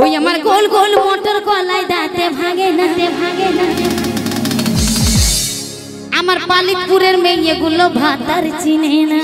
ওই আমার গোল গোল মোটর কলাই দাঁতে ভাঙে না আমার পালিতপুরের মেয়েগুলো ভাতার চিনে না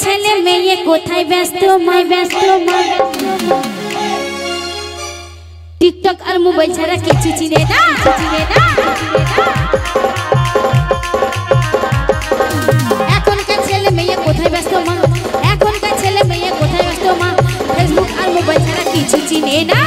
ছেলে মেয়ে কোথায় ব্যস্ত মা টিকটক আর মোবাইল ছাড়া কিছু চিনে না এখনকার ছেলে মেয়ে কোথায় ব্যস্ত মা ফেসবুক আর মোবাইল ছাড়া কিছু চিনে না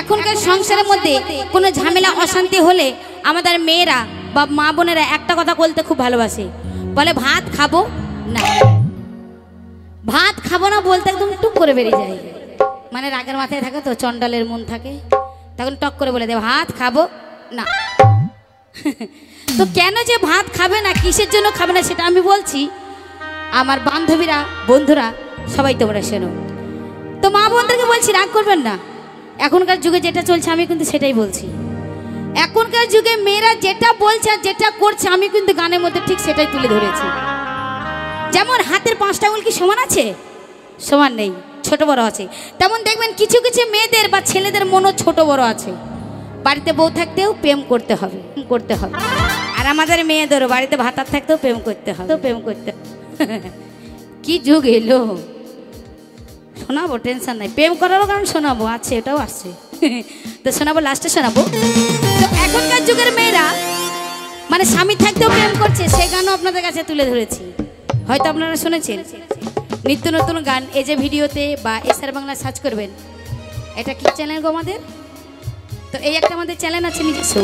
এখনকার সংসারের মধ্যে কোনো ঝামেলা অশান্তি হলে আমাদের মেয়েরা বা মা বোনেরা একটা কথা বলতে খুব ভালোবাসে, বলে ভাত খাবো না বলতে একদম টুক করে বেরিয়ে যায়। মানে রাগের মাথায় থাকে তো, চন্ডালের মন থাকে, তখন টক করে বলে দেয় ভাত খাবো না। তো কেন যে ভাত খাবে না, কিসের জন্য খাবে না সেটা আমি বলছি। আমার বান্ধবীরা বন্ধুরা সবাই তোমরা শোনো। তো মা বোনদেরকে বলছি রাগ করবেন না, এখনকার যুগে যেটা চলছে আমি কিন্তু সেটাই বলছি। এখনকার যুগে মেয়েরা যেটা বলছে আর যেটা করছে আমি কিন্তু গানের মধ্যে ঠিক সেটাই তুলে ধরেছি। যেমন হাতের 5টা আঙুল কি সমান আছে? সমান নেই, ছোট বড় আছে। তেমন দেখবেন কিছু কিছু মেয়েদের বা ছেলেদের মনও ছোট বড় আছে। বাড়িতে বউ থাকতেও প্রেম করতে হবে। আর আমাদের মেয়েদেরও বাড়িতে ভাতার থাকতেও প্রেম করতে হবে। কি যুগ এলো, শোনাবো, টেনশন নাই, প্রেম করারও গান শোনাবো, আছে এটাও আসছে। তো শোনাবো, লাস্টে শোনাবো। তো এখনকার যুগের মেয়েরা মানে স্বামী থাকতেও প্রেম করছে, সেই গানও আপনাদের কাছে তুলে ধরেছি। হয়তো আপনারা শুনেছেন নিত্য নতুন গান। এই যে ভিডিওতে বা এসআর বাংলা সার্চ করবেন, এটা কি চ্যানেল গো আমাদের? তো এই একটা আমাদের চ্যানেল আছে নিজস্ব,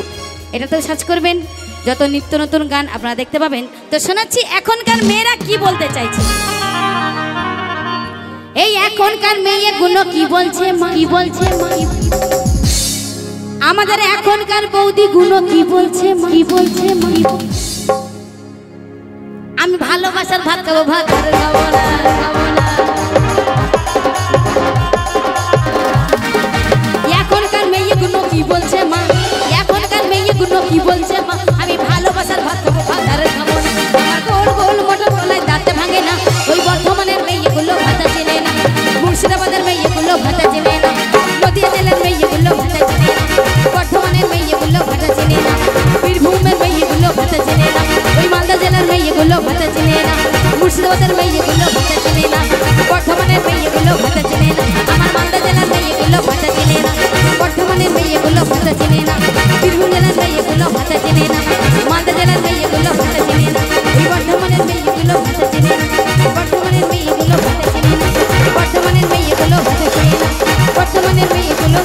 এটাতেও সার্চ করবেন, যত নিত্য নতুন গান আপনারা দেখতে পাবেন। তো শোনাচ্ছি এখনকার মেয়েরা কি বলতে চাইছে। এই এখনকার মেয়েগুলো কি বলছে মা, কি বলছে মা, আমাদের এখনকার বৌদি গুলো কি বলছে মা, কি বলছে মা, আমি ভালোবাসার ভাত খাবো, ভাত আর খাবো না, খাবো না। এখনকার মেয়েগুলো কি বলছে মা, এখনকার মেয়েগুলো কি বলছে মা, আমি ভালোবাসার ভাত খাবো, ভাত আর খাবো না। আমার গোল গোল মোটর গলায় দাঁতে ভাঙে না, ওই বর্ধমানের মেয়েগুলো ভাতা চেনে না, মুর্শিদাবাদের মেয়েগুলো ভাতা চেনে না, নদিয়া জেলার মেয়েগুলো ভাতা চেনে না, বর্ধমানের মেয়েগুলো ভাতা চেনে না, বীরভূমের মেয়েগুলো ভাতা চেনে না, ওই মালদা জেলার মেয়েগুলো ভাতা চেনে না, মুর্শিদাবাদের মেয়েগুলো ভাতা চেনে না, বর্ধমানের মেয়েগুলো ভাতা চেনে না, আমার মালদা জেলার মেয়েগুলো ভাতা চেনে না, বর্ধমানের মেয়েগুলো ভাতা চেনে না, বীরভূম জেলার মেয়েগুলো ভাতা চেনে না, মালদা জেলার মেয়েগুলো ভাতা চেনে না, ওই বর্ধমানের মেয়েগুলো ভাতা চেনে না, বর্ধমানের মেয়েগুলো ভাতা চেনে না, বর্ধমানের মেয়েগুলো ভাতা চেনে না, বর্ধমানের মেয়েগুলো